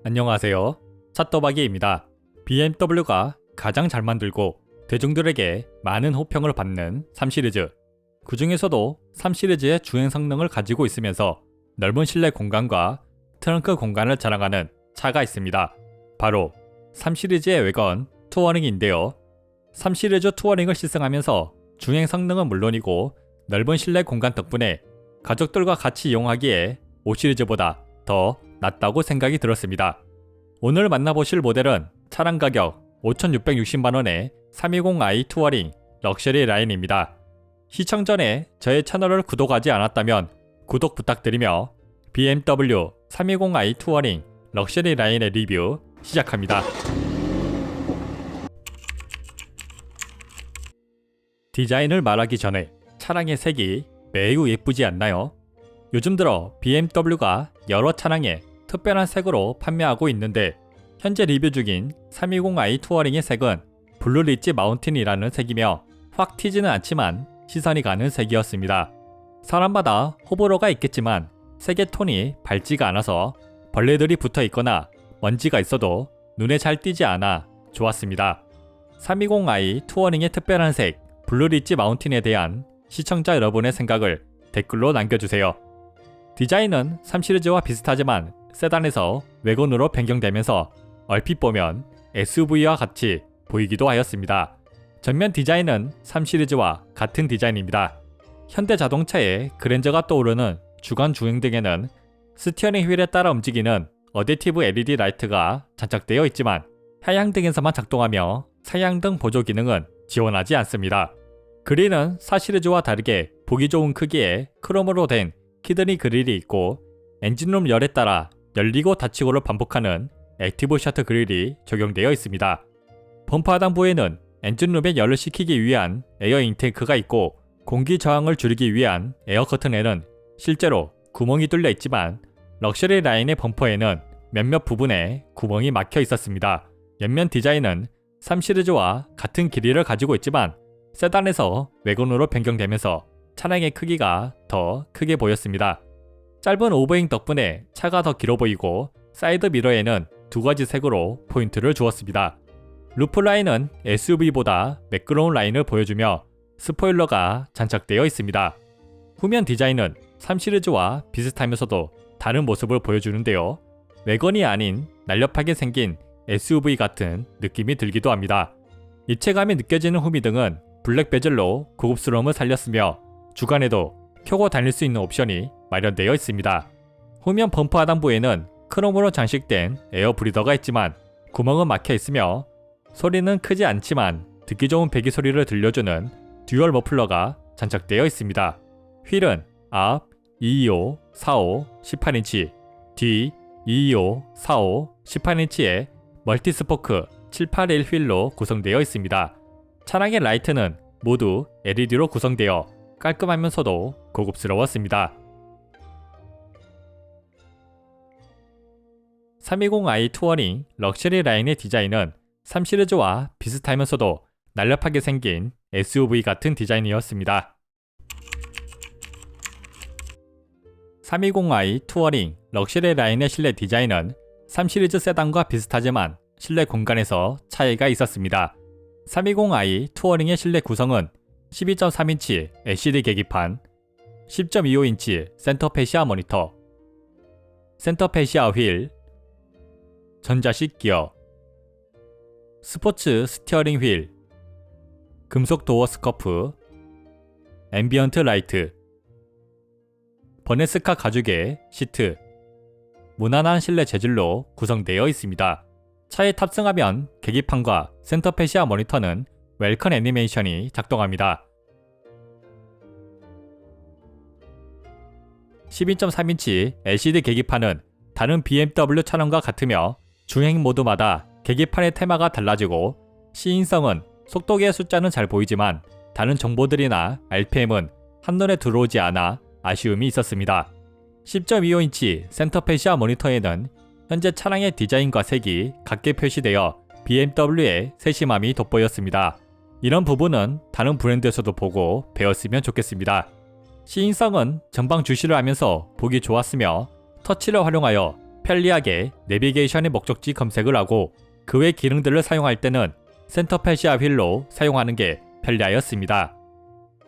안녕하세요. 찻도박이입니다. BMW가 가장 잘 만들고 대중들에게 많은 호평을 받는 3시리즈. 그 중에서도 3시리즈의 주행 성능을 가지고 있으면서 넓은 실내 공간과 트렁크 공간을 자랑하는 차가 있습니다. 바로 3시리즈의 외건 투어링인데요. 3시리즈 투어링을 시승하면서 주행 성능은 물론이고 넓은 실내 공간 덕분에 가족들과 같이 이용하기에 5시리즈보다 더 낫다고 생각이 들었습니다. 오늘 만나보실 모델은 차량 가격 5,660만원의 320i 투어링 럭셔리 라인입니다. 시청 전에 저의 채널을 구독하지 않았다면 구독 부탁드리며 BMW 320i 투어링 럭셔리 라인의 리뷰 시작합니다. 디자인을 말하기 전에 차량의 색이 매우 예쁘지 않나요? 요즘 들어 BMW가 여러 차량에 특별한 색으로 판매하고 있는데 현재 리뷰 중인 320i 투어링의 색은 블루 리치 마운틴이라는 색이며 확 튀지는 않지만 시선이 가는 색이었습니다. 사람마다 호불호가 있겠지만 색의 톤이 밝지가 않아서 벌레들이 붙어 있거나 먼지가 있어도 눈에 잘 띄지 않아 좋았습니다. 320i 투어링의 특별한 색 블루 리치 마운틴에 대한 시청자 여러분의 생각을 댓글로 남겨주세요. 디자인은 3시리즈와 비슷하지만 세단에서 외건으로 변경되면서 얼핏 보면 SUV와 같이 보이기도 하였습니다. 전면 디자인은 3시리즈와 같은 디자인입니다. 현대자동차의 그랜저가 떠오르는 주간 주행등에는 스티어링 휠에 따라 움직이는 어댑티브 LED 라이트가 장착되어 있지만 하향등에서만 작동하며 사향등 보조 기능은 지원하지 않습니다. 그릴은 4시리즈와 다르게 보기 좋은 크기의 크롬으로 된 키드니 그릴이 있고 엔진룸 열에 따라 열리고 닫히고를 반복하는 액티브 셔터 그릴이 적용되어 있습니다. 범퍼 하단부에는 엔진룸에 열을 식히기 위한 에어 인테이크가 있고 공기 저항을 줄이기 위한 에어 커튼에는 실제로 구멍이 뚫려 있지만 럭셔리 라인의 범퍼에는 몇몇 부분에 구멍이 막혀 있었습니다. 옆면 디자인은 3시리즈와 같은 길이를 가지고 있지만 세단에서 외건으로 변경되면서 차량의 크기가 더 크게 보였습니다. 짧은 오버행 덕분에 차가 더 길어 보이고 사이드 미러에는 두 가지 색으로 포인트를 주었습니다. 루프 라인은 SUV보다 매끄러운 라인을 보여주며 스포일러가 장착되어 있습니다. 후면 디자인은 3시리즈와 비슷하면서도 다른 모습을 보여주는데요. 외건이 아닌 날렵하게 생긴 SUV 같은 느낌이 들기도 합니다. 입체감이 느껴지는 후미등은 블랙 베젤로 고급스러움을 살렸으며 주간에도 켜고 다닐 수 있는 옵션이 마련되어 있습니다. 후면 범퍼 하단부에는 크롬으로 장식된 에어 브리더가 있지만 구멍은 막혀 있으며 소리는 크지 않지만 듣기 좋은 배기 소리를 들려주는 듀얼 머플러가 장착되어 있습니다. 휠은 앞 225, 45, 18인치, 뒤 225, 45, 18인치의 멀티스포크 781 휠로 구성되어 있습니다. 차량의 라이트는 모두 LED로 구성되어 깔끔하면서도 고급스러웠습니다. 320i 투어링 럭셔리 라인의 디자인은 3시리즈와 비슷하면서도 날렵하게 생긴 SUV 같은 디자인이었습니다. 320i 투어링 럭셔리 라인의 실내 디자인은 3시리즈 세단과 비슷하지만 실내 공간에서 차이가 있었습니다. 320i 투어링의 실내 구성은 12.3인치 LCD 계기판, 10.25인치 센터페시아 모니터, 센터페시아 휠, 전자식 기어, 스포츠 스티어링 휠, 금속 도어 스커프, 앰비언트 라이트, 버네스카 가죽의 시트, 무난한 실내 재질로 구성되어 있습니다. 차에 탑승하면 계기판과 센터페시아 모니터는 웰컴 애니메이션이 작동합니다. 12.3인치 LCD 계기판은 다른 BMW 차량과 같으며 주행 모드마다 계기판의 테마가 달라지고 시인성은 속도계의 숫자는 잘 보이지만 다른 정보들이나 RPM은 한눈에 들어오지 않아 아쉬움이 있었습니다. 10.25인치 센터페시아 모니터에는 현재 차량의 디자인과 색이 같게 표시되어 BMW의 세심함이 돋보였습니다. 이런 부분은 다른 브랜드에서도 보고 배웠으면 좋겠습니다. 시인성은 전방 주시를 하면서 보기 좋았으며 터치를 활용하여 편리하게 내비게이션의 목적지 검색을 하고 그 외 기능들을 사용할 때는 센터 패시아 휠로 사용하는 게 편리하였습니다.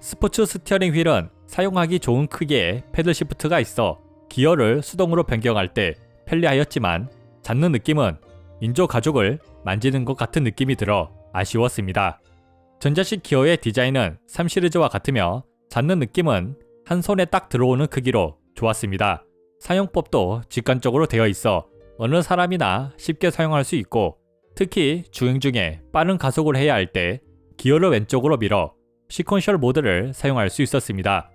스포츠 스티어링 휠은 사용하기 좋은 크기의 패들 시프트가 있어 기어를 수동으로 변경할 때 편리하였지만 잡는 느낌은 인조 가죽을 만지는 것 같은 느낌이 들어 아쉬웠습니다. 전자식 기어의 디자인은 3 시리즈와 같으며 잡는 느낌은 한 손에 딱 들어오는 크기로 좋았습니다. 사용법도 직관적으로 되어 있어 어느 사람이나 쉽게 사용할 수 있고 특히 주행 중에 빠른 가속을 해야 할 때 기어를 왼쪽으로 밀어 시퀀셜 모드를 사용할 수 있었습니다.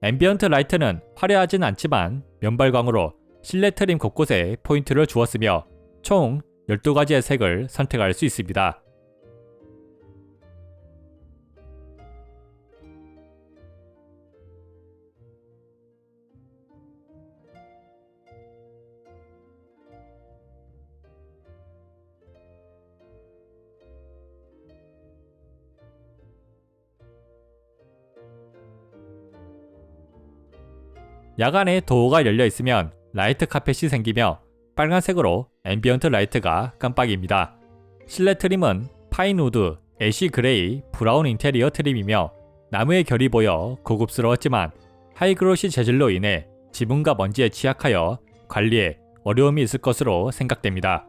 앰비언트 라이트는 화려하진 않지만 면발광으로 실내 트림 곳곳에 포인트를 주었으며 총 12가지의 색을 선택할 수 있습니다. 야간에 도어가 열려 있으면 라이트 카펫이 생기며 빨간색으로 앰비언트 라이트가 깜빡입니다. 실내 트림은 파인우드, 애쉬 그레이, 브라운 인테리어 트림이며 나무의 결이 보여 고급스러웠지만 하이그로시 재질로 인해 지붕과 먼지에 취약하여 관리에 어려움이 있을 것으로 생각됩니다.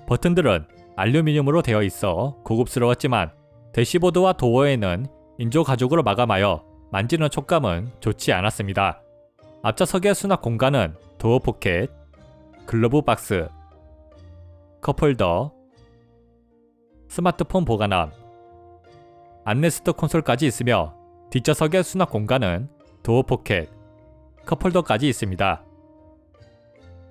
버튼들은 알루미늄으로 되어 있어 고급스러웠지만 대시보드와 도어에는 인조 가죽으로 마감하여 만지는 촉감은 좋지 않았습니다. 앞좌석의 수납 공간은 도어 포켓, 글러브 박스, 컵홀더, 스마트폰 보관함, 암레스트 콘솔까지 있으며 뒷좌석의 수납 공간은 도어 포켓, 컵홀더까지 있습니다.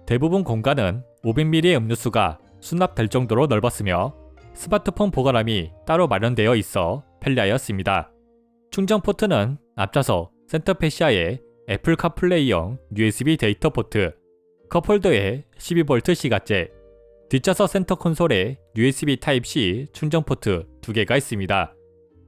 대부분 공간은 500ml의 음료수가 수납될 정도로 넓었으며 스마트폰 보관함이 따로 마련되어 있어 편리하였습니다. 충전 포트는 앞좌석 센터 패시아에 애플 카플레이용 USB 데이터 포트, 컵홀더에 12V C가째, 뒷좌석 센터 콘솔에 USB 타입C 충전 포트 2개가 있습니다.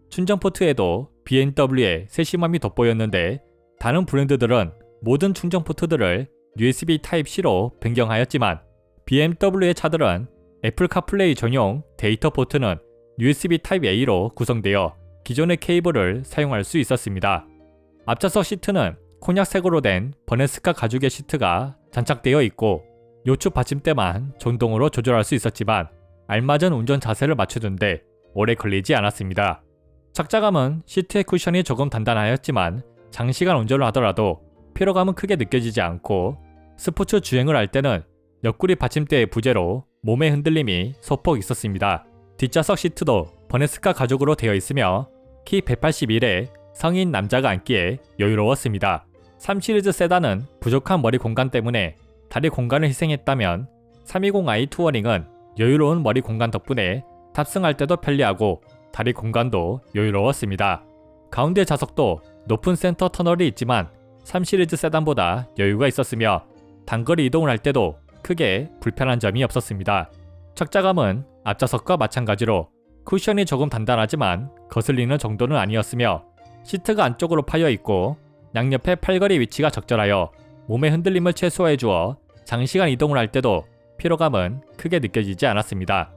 충전 포트에도 BMW의 세심함이 돋보였는데 다른 브랜드들은 모든 충전 포트들을 USB 타입C로 변경하였지만 BMW의 차들은 애플 카플레이 전용 데이터 포트는 USB 타입 A로 구성되어 기존의 케이블을 사용할 수 있었습니다. 앞좌석 시트는 콘약색으로 된 버네스카 가죽의 시트가 장착되어 있고 요추 받침대만 전동으로 조절할 수 있었지만 알맞은 운전 자세를 맞추는데 오래 걸리지 않았습니다. 착자감은 시트의 쿠션이 조금 단단하였지만 장시간 운전을 하더라도 피로감은 크게 느껴지지 않고 스포츠 주행을 할 때는 옆구리 받침대의 부재로 몸의 흔들림이 소폭 있었습니다. 뒷좌석 시트도 버네스카 가죽으로 되어 있으며 키 181에 성인 남자가 앉기에 여유로웠습니다. 3 시리즈 세단은 부족한 머리 공간 때문에 다리 공간을 희생했다면 320i 투어링은 여유로운 머리 공간 덕분에 탑승할 때도 편리하고 다리 공간도 여유로웠습니다. 가운데 좌석도 높은 센터 터널이 있지만 3 시리즈 세단보다 여유가 있었으며 단거리 이동을 할 때도 크게 불편한 점이 없었습니다. 착자감은 앞좌석과 마찬가지로 쿠션이 조금 단단하지만 거슬리는 정도는 아니었으며 시트가 안쪽으로 파여 있고 양옆에 팔걸이 위치가 적절하여 몸의 흔들림을 최소화해 주어 장시간 이동을 할 때도 피로감은 크게 느껴지지 않았습니다.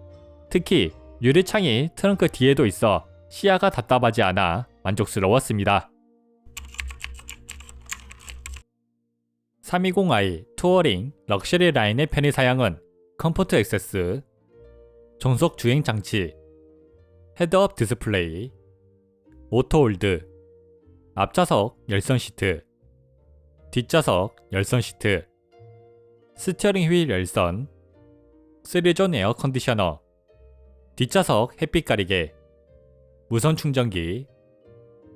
특히 유리창이 트렁크 뒤에도 있어 시야가 답답하지 않아 만족스러웠습니다. 320i 투어링 럭셔리 라인의 편의 사양은 컴포트 액세스, 전속 주행 장치, 헤드업 디스플레이, 오토홀드, 앞좌석 열선 시트, 뒷좌석 열선 시트, 스티어링 휠 열선, 3존 에어 컨디셔너, 뒷좌석 햇빛 가리개, 무선 충전기,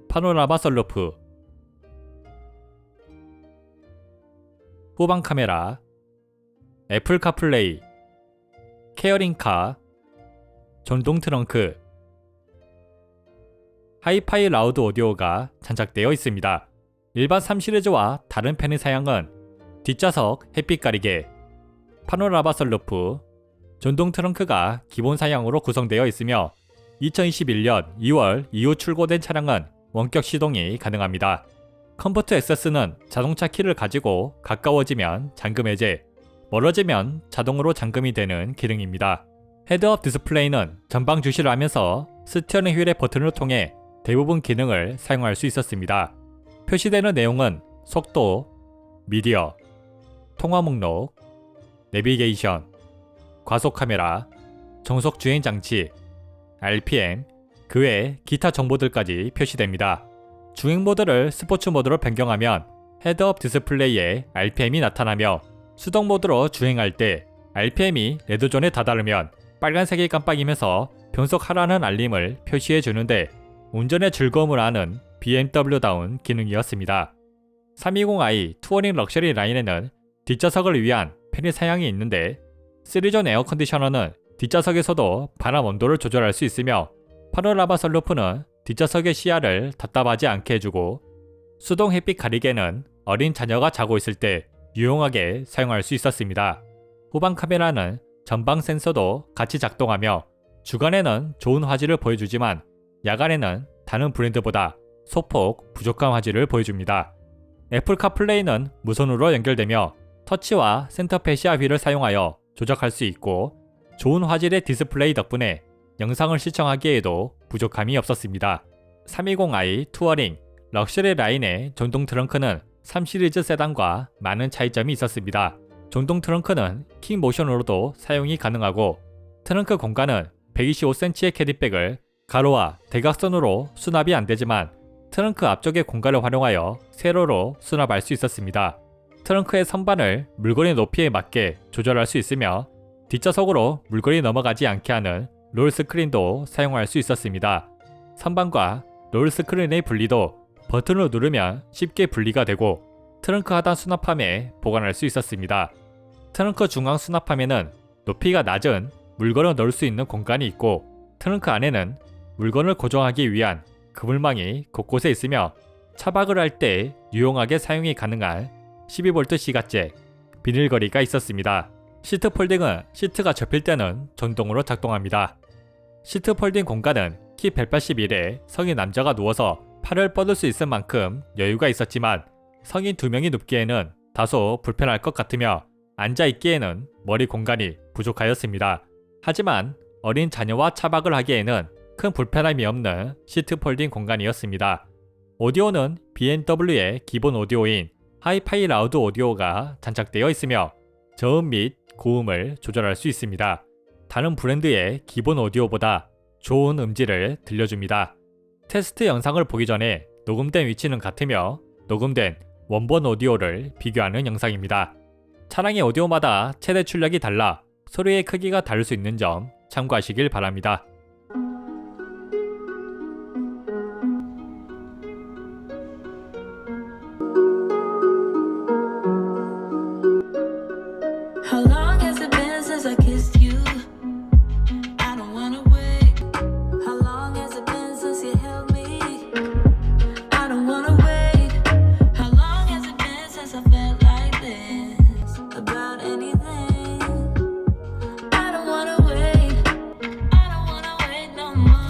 파노라마 썬루프, 후방 카메라, 애플 카플레이, 케어링카, 전동 트렁크, 하이파이 라우드 오디오가 장착되어 있습니다. 일반 3 시리즈와 다른 편의 사양은 뒷좌석 햇빛 가리개, 파노라마 썬루프, 전동 트렁크가 기본 사양으로 구성되어 있으며 2021년 2월 이후 출고된 차량은 원격 시동이 가능합니다. 컴포트 액세스는 자동차 키를 가지고 가까워지면 잠금 해제, 멀어지면 자동으로 잠금이 되는 기능입니다. 헤드업 디스플레이는 전방 주시를 하면서 스티어링 휠의 버튼을 통해 대부분 기능을 사용할 수 있었습니다. 표시되는 내용은 속도, 미디어, 통화 목록, 내비게이션, 과속 카메라, 정속 주행 장치, RPM, 그 외 기타 정보들까지 표시됩니다. 주행 모드를 스포츠 모드로 변경하면 헤드업 디스플레이에 RPM이 나타나며 수동 모드로 주행할 때 RPM이 레드존에 다다르면 빨간색이 깜빡이면서 변속하라는 알림을 표시해 주는데 운전의 즐거움을 아는 BMW다운 기능이었습니다. 320i 투어링 럭셔리 라인에는 뒷좌석을 위한 편의 사양이 있는데 3존 에어컨디셔너는 뒷좌석에서도 바람 온도를 조절할 수 있으며 파노라마 선루프는 뒷좌석의 시야를 답답하지 않게 해주고 수동 햇빛 가리개는 어린 자녀가 자고 있을 때 유용하게 사용할 수 있었습니다. 후방 카메라는 전방 센서도 같이 작동하며 주간에는 좋은 화질을 보여주지만 야간에는 다른 브랜드보다 소폭 부족한 화질을 보여줍니다. 애플 카플레이는 무선으로 연결되며 터치와 센터페시아 휠을 사용하여 조작할 수 있고 좋은 화질의 디스플레이 덕분에 영상을 시청하기에도 부족함이 없었습니다. 320i 투어링 럭셔리 라인의 전동 트렁크는 3시리즈 세단과 많은 차이점이 있었습니다. 전동 트렁크는 킥 모션으로도 사용이 가능하고 트렁크 공간은 125cm의 캐리백을 가로와 대각선으로 수납이 안되지만 트렁크 앞쪽의 공간을 활용하여 세로로 수납할 수 있었습니다. 트렁크의 선반을 물건의 높이에 맞게 조절할 수 있으며 뒷좌석으로 물건이 넘어가지 않게 하는 롤 스크린도 사용할 수 있었습니다. 선반과 롤 스크린의 분리도 버튼을 누르면 쉽게 분리가 되고 트렁크 하단 수납함에 보관할 수 있었습니다. 트렁크 중앙 수납함에는 높이가 낮은 물건을 넣을 수 있는 공간이 있고 트렁크 안에는 물건을 고정하기 위한 그물망이 곳곳에 있으며 차박을 할 때 유용하게 사용이 가능한 12V 시가잭, 비닐거리가 있었습니다. 시트 폴딩은 시트가 접힐 때는 전동으로 작동합니다. 시트 폴딩 공간은 키 181에 성인 남자가 누워서 팔을 뻗을 수 있을 만큼 여유가 있었지만 성인 2명이 눕기에는 다소 불편할 것 같으며 앉아있기에는 머리 공간이 부족하였습니다. 하지만 어린 자녀와 차박을 하기에는 큰 불편함이 없는 시트 폴딩 공간이었습니다. 오디오는 BMW의 기본 오디오인 하이파이 라우드 오디오가 장착되어 있으며 저음 및 고음을 조절할 수 있습니다. 다른 브랜드의 기본 오디오보다 좋은 음질을 들려줍니다. 테스트 영상을 보기 전에 녹음된 위치는 같으며 녹음된 원본 오디오를 비교하는 영상입니다. 차량의 오디오마다 최대 출력이 달라 소리의 크기가 다를 수 있는 점 참고하시길 바랍니다. How long has it been since I kissed you? I don't wanna wait. How long has it been since you held me? I don't wanna wait. How long has it been since I felt like this about anything? I don't wanna wait. I don't wanna wait no more.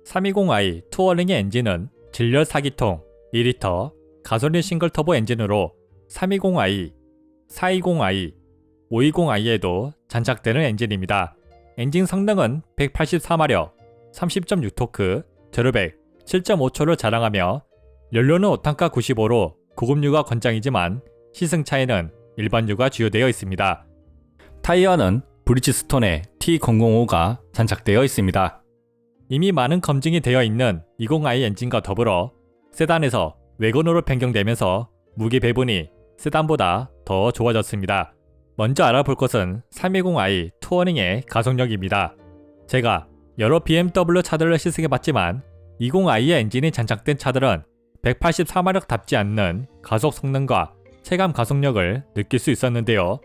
320i 투어링의 엔진은 질렬 4기통 2리터 가솔린 싱글 터보 엔진으로 320i, 420i, 520i에도 장착되는 엔진입니다. 엔진 성능은 184마력, 30.6토크, 제로백 7.5초를 자랑하며 연료는 5탄가 95로 고급류가 권장이지만 시승차에는 일반류가 주요되어 있습니다. 타이어는 브리지스톤의 T005가 장착되어 있습니다. 이미 많은 검증이 되어 있는 20i 엔진과 더불어 세단에서 외건으로 변경되면서 무게 배분이 세단보다 더 좋아졌습니다. 먼저 알아볼 것은 320i 투어링의 가속력입니다. 제가 여러 BMW 차들을 시승해봤지만 20i의 엔진이 장착된 차들은 184마력답지 않는 가속 성능과 체감 가속력을 느낄 수 있었는데요.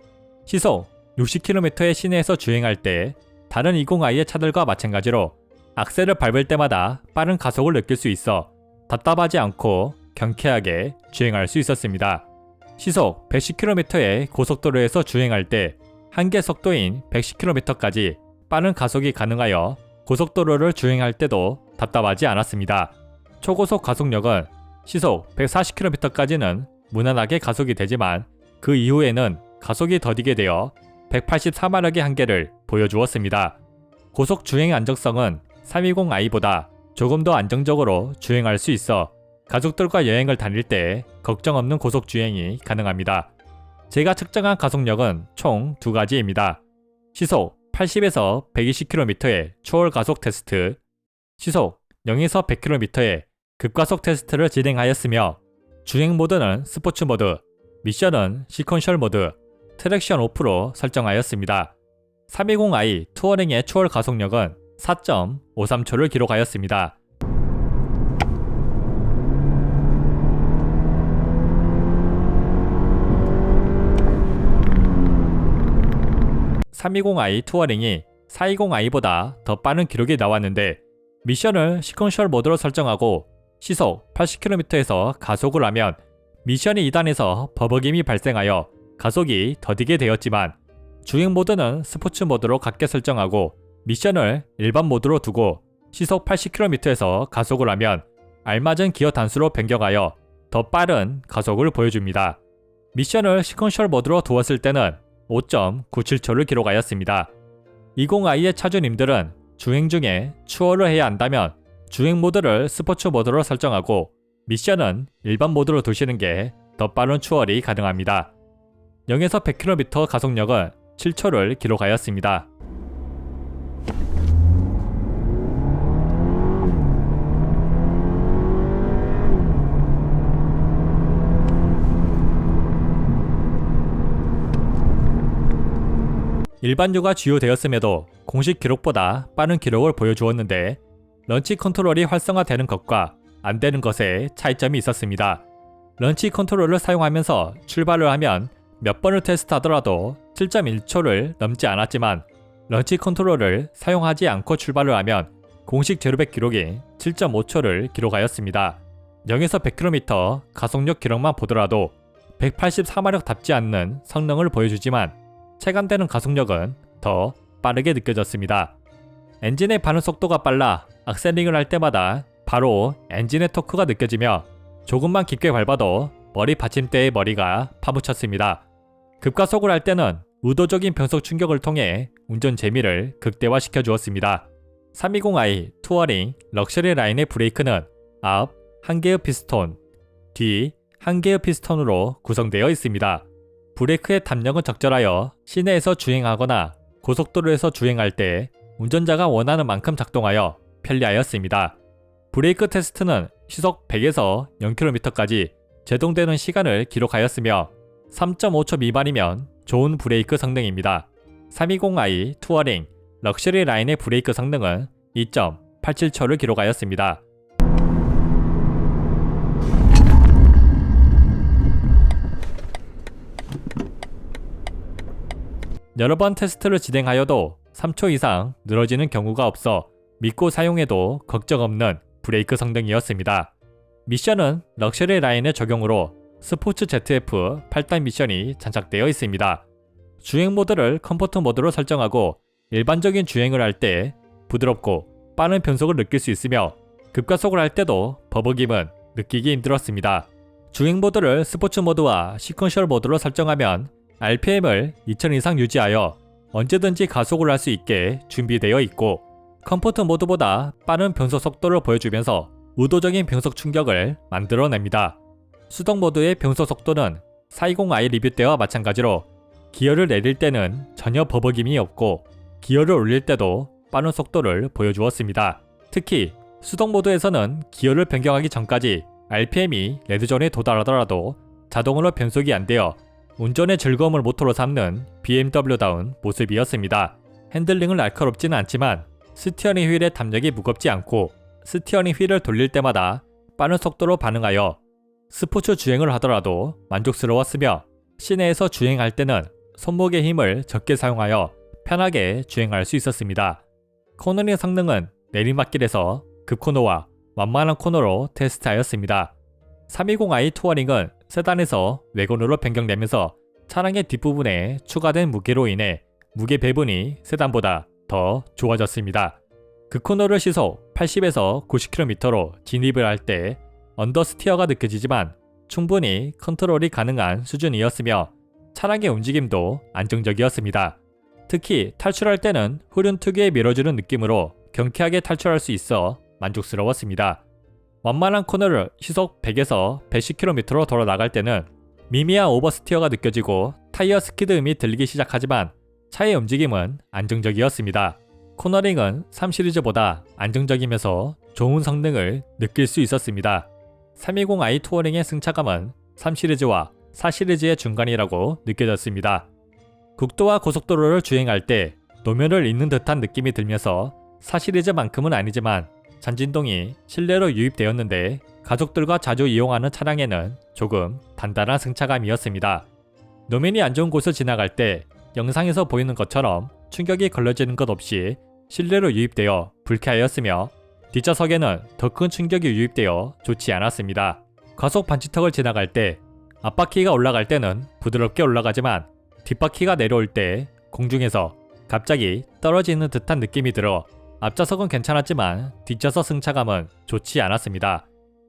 시속 60km의 시내에서 주행할 때 다른 20i의 차들과 마찬가지로 악셀을 밟을 때마다 빠른 가속을 느낄 수 있어 답답하지 않고 경쾌하게 주행할 수 있었습니다. 시속 110km의 고속도로에서 주행할 때 한계 속도인 110km까지 빠른 가속이 가능하여 고속도로를 주행할 때도 답답하지 않았습니다. 초고속 가속력은 시속 140km까지는 무난하게 가속이 되지만 그 이후에는 가속이 더디게 되어 184마력의 한계를 보여주었습니다. 고속 주행 안정성은 320i보다 조금 더 안정적으로 주행할 수 있어 가족들과 여행을 다닐 때 걱정 없는 고속 주행이 가능합니다. 제가 측정한 가속력은 총 2가지입니다. 시속 80에서 120km의 초월 가속 테스트, 시속 0에서 100km의 급가속 테스트를 진행하였으며 주행 모드는 스포츠 모드, 미션은 시퀀셜 모드, 트랙션 오프로 설정하였습니다. 320i 투어링의 초월 가속력은 4.53초를 기록하였습니다. (320i) 투어링이 (420i)보다 더 빠른 기록이 나왔는데 미션을 시퀀셜 모드로 설정하고 시속 80km에서 가속을 하면 미션이 2단에서 버벅임이 발생하여 가속이 더디게 되었지만 주행 모드는 스포츠 모드로 같게 설정하고 미션을 일반 모드로 두고 시속 80km에서 가속을 하면 알맞은 기어 단수로 변경하여 더 빠른 가속을 보여줍니다. 미션을 시퀀셜 모드로 두었을 때는 5.97초를 기록하였습니다. 20i의 차주님들은 주행 중에 추월을 해야 한다면 주행 모드를 스포츠 모드로 설정하고 미션은 일반 모드로 두시는 게 더 빠른 추월이 가능합니다. 0에서 100km 가속력은 7초를 기록하였습니다. 일반유가 주요되었음에도 공식 기록보다 빠른 기록을 보여주었는데 런치 컨트롤이 활성화되는 것과 안 되는 것에 차이점이 있었습니다. 런치 컨트롤을 사용하면서 출발을 하면 몇 번을 테스트하더라도 7.1초를 넘지 않았지만 런치 컨트롤을 사용하지 않고 출발을 하면 공식 제로백 기록이 7.5초를 기록하였습니다. 0에서 100km 가속력 기록만 보더라도 184마력답지 않는 성능을 보여주지만 체감되는 가속력은 더 빠르게 느껴졌습니다. 엔진의 반응 속도가 빨라 악셀링을 할 때마다 바로 엔진의 토크가 느껴지며 조금만 깊게 밟아도 머리 받침대의 머리가 파묻혔습니다. 급가속을 할 때는 의도적인 변속 충격을 통해 운전 재미를 극대화시켜 주었습니다. 320i 투어링 럭셔리 라인의 브레이크는 앞 1개의 피스톤, 뒤 1개의 피스톤으로 구성되어 있습니다. 브레이크의 담력은 적절하여 시내에서 주행하거나 고속도로에서 주행할 때 운전자가 원하는 만큼 작동하여 편리하였습니다. 브레이크 테스트는 시속 100에서 0km까지 제동되는 시간을 기록하였으며 3.5초 미만이면 좋은 브레이크 성능입니다. 320i 투어링 럭셔리 라인의 브레이크 성능은 2.87초를 기록하였습니다. 여러 번 테스트를 진행하여도 3초 이상 늘어지는 경우가 없어 믿고 사용해도 걱정 없는 브레이크 성능이었습니다. 미션은 럭셔리 라인의 적용으로 스포츠 ZF 8단 미션이 장착되어 있습니다. 주행 모드를 컴포트 모드로 설정하고 일반적인 주행을 할 때 부드럽고 빠른 변속을 느낄 수 있으며 급가속을 할 때도 버벅임은 느끼기 힘들었습니다. 주행 모드를 스포츠 모드와 시퀀셜 모드로 설정하면 RPM을 2000 이상 유지하여 언제든지 가속을 할 수 있게 준비되어 있고 컴포트 모드보다 빠른 변속 속도를 보여주면서 의도적인 변속 충격을 만들어냅니다. 수동 모드의 변속 속도는 420i 리뷰 때와 마찬가지로 기어를 내릴 때는 전혀 버벅임이 없고 기어를 올릴 때도 빠른 속도를 보여주었습니다. 특히 수동 모드에서는 기어를 변경하기 전까지 RPM이 레드존에 도달하더라도 자동으로 변속이 안 되어 운전의 즐거움을 모토로 삼는 BMW다운 모습이었습니다. 핸들링은 날카롭지는 않지만 스티어링 휠의 담력이 무겁지 않고 스티어링 휠을 돌릴 때마다 빠른 속도로 반응하여 스포츠 주행을 하더라도 만족스러웠으며 시내에서 주행할 때는 손목의 힘을 적게 사용하여 편하게 주행할 수 있었습니다. 코너링 성능은 내리막길에서 급코너와 완만한 코너로 테스트하였습니다. 320i 투어링은 세단에서 외건으로 변경되면서 차량의 뒷부분에 추가된 무게로 인해 무게 배분이 세단보다 더 좋아졌습니다. 급코너를 시속 80에서 90km로 진입을 할 때 언더스티어가 느껴지지만 충분히 컨트롤이 가능한 수준이었으며 차량의 움직임도 안정적이었습니다. 특히 탈출할 때는 후륜 특유의 밀어주는 느낌으로 경쾌하게 탈출할 수 있어 만족스러웠습니다. 완만한 코너를 시속 100에서 110km로 돌아 나갈 때는 미미한 오버스티어가 느껴지고 타이어 스키드음이 들리기 시작하지만 차의 움직임은 안정적이었습니다. 코너링은 3시리즈보다 안정적이면서 좋은 성능을 느낄 수 있었습니다. 320i 투어링의 승차감은 3시리즈와 4시리즈의 중간이라고 느껴졌습니다. 국도와 고속도로를 주행할 때 노면을 잇는 듯한 느낌이 들면서 4시리즈만큼은 아니지만 잔진동이 실내로 유입되었는데 가족들과 자주 이용하는 차량에는 조금 단단한 승차감이었습니다. 노면이 안 좋은 곳을 지나갈 때 영상에서 보이는 것처럼 충격이 걸러지는 것 없이 실내로 유입되어 불쾌하였으며 뒷좌석에는 더 큰 충격이 유입되어 좋지 않았습니다. 과속 반지턱을 지나갈 때 앞바퀴가 올라갈 때는 부드럽게 올라가지만 뒷바퀴가 내려올 때 공중에서 갑자기 떨어지는 듯한 느낌이 들어 앞좌석은 괜찮았지만 뒷좌석 승차감은 좋지 않았습니다.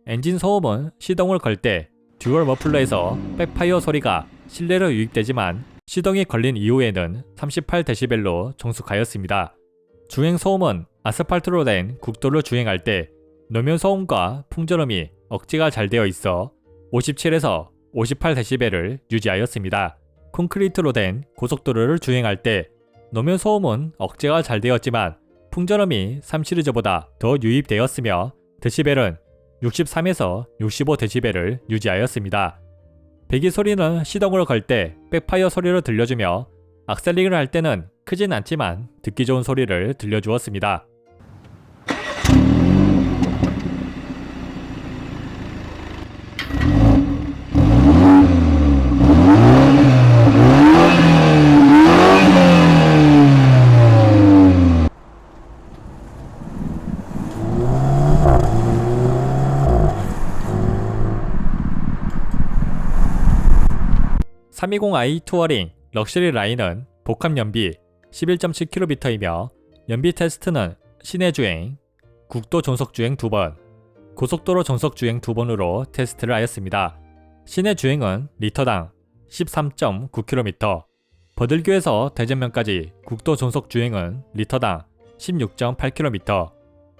엔진 소음은 시동을 걸 때 듀얼 머플러에서 백파이어 소리가 실내로 유입되지만 시동이 걸린 이후에는 38dB로 종속하였습니다. 주행 소음은 아스팔트로 된 국도를 주행할 때 노면 소음과 풍절음이 억제가 잘 되어 있어 57에서 58dB를 유지하였습니다. 콘크리트로 된 고속도로를 주행할 때 노면 소음은 억제가 잘 되었지만 풍절음이 3시리즈보다 더 유입되었으며 데시벨은 63에서 65dB를 유지하였습니다. 배기 소리는 시동을 걸 때 백파이어 소리로 들려주며 악셀링을 할 때는 크진 않지만 듣기 좋은 소리를 들려주었습니다. (320i) 투어링 럭셔리 라인은 복합 연비 11.7km이며 연비 테스트는 시내 주행, 국도 전속 주행 2번, 고속도로 전속 주행 2번으로 테스트를 하였습니다. 시내 주행은 리터당 13.9km, 버들교에서 대전면까지 국도 전속 주행은 리터당 16.8km,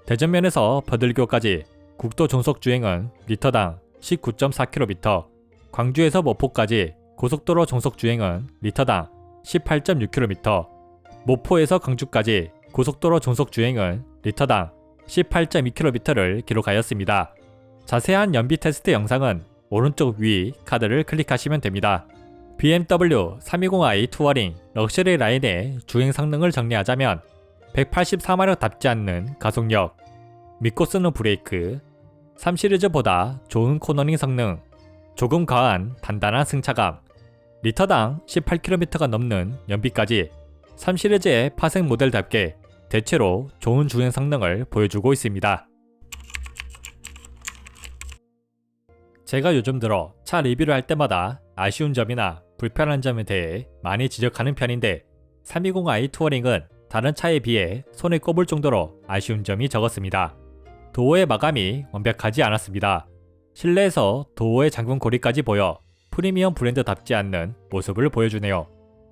대전면에서 버들교까지 국도 전속 주행은 리터당 19.4km, 광주에서 모포까지 고속도로 정속 주행은 리터당 18.6km, 모포에서 광주까지 고속도로 정속 주행은 리터당 18.2km를 기록하였습니다. 자세한 연비 테스트 영상은 오른쪽 위 카드를 클릭하시면 됩니다. BMW 320i 투어링 럭셔리 라인의 주행 성능을 정리하자면 184마력답지 않는 가속력, 믿고 쓰는 브레이크, 3시리즈보다 좋은 코너링 성능, 조금 과한 단단한 승차감, 리터당 18km가 넘는 연비까지 3시리즈의 파생 모델답게 대체로 좋은 주행 성능을 보여주고 있습니다. 제가 요즘 들어 차 리뷰를 할 때마다 아쉬운 점이나 불편한 점에 대해 많이 지적하는 편인데 320i 투어링은 다른 차에 비해 손에 꼽을 정도로 아쉬운 점이 적었습니다. 도어의 마감이 완벽하지 않았습니다. 실내에서 도어의 잠금 고리까지 보여 프리미엄 브랜드답지 않는 모습을 보여주네요.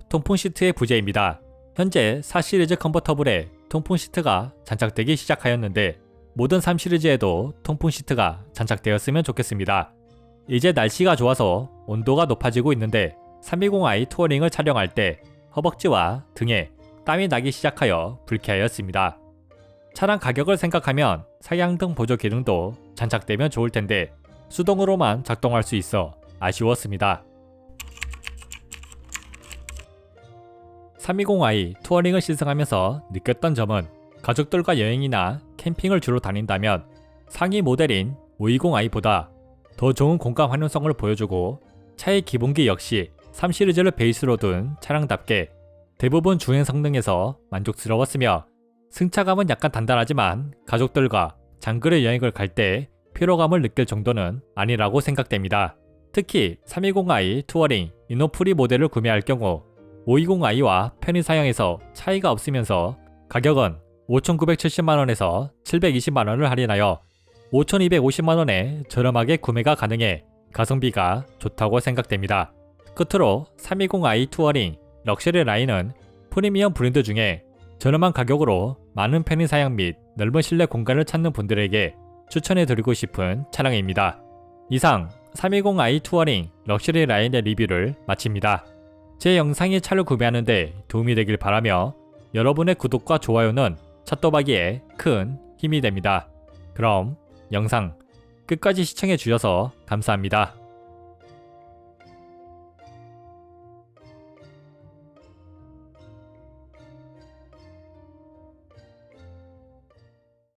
통풍 시트의 부재입니다. 현재 4시리즈 컨버터블에 통풍 시트가 장착되기 시작하였는데 모든 3시리즈에도 통풍 시트가 장착되었으면 좋겠습니다. 이제 날씨가 좋아서 온도가 높아지고 있는데 320i 투어링을 촬영할 때 허벅지와 등에 땀이 나기 시작하여 불쾌하였습니다. 차량 가격을 생각하면 사양등 보조 기능도 장착되면 좋을 텐데 수동으로만 작동할 수 있어 아쉬웠습니다. 320i 투어링을 시승하면서 느꼈던 점은 가족들과 여행이나 캠핑을 주로 다닌다면 상위 모델인 520i보다 더 좋은 공간 활용성을 보여주고 차의 기본기 역시 3시리즈를 베이스로 둔 차량답게 대부분 주행 성능에서 만족스러웠으며 승차감은 약간 단단하지만 가족들과 장거리 여행을 갈 때 피로감을 느낄 정도는 아니라고 생각됩니다. 특히 320i 투어링 이노프리 모델을 구매할 경우 520i와 편의 사양에서 차이가 없으면서 가격은 5,970만원에서 720만원을 할인하여 5,250만원에 저렴하게 구매가 가능해 가성비가 좋다고 생각됩니다. 끝으로 320i 투어링 럭셔리 라인은 프리미엄 브랜드 중에 저렴한 가격으로 많은 편의 사양 및 넓은 실내 공간을 찾는 분들에게 추천해드리고 싶은 차량입니다. 이상 320i 투어링 럭셔리 라인의 리뷰를 마칩니다. 제 영상이 차를 구매하는데 도움이 되길 바라며 여러분의 구독과 좋아요는 찻도박이에 큰 힘이 됩니다. 그럼 영상 끝까지 시청해 주셔서 감사합니다.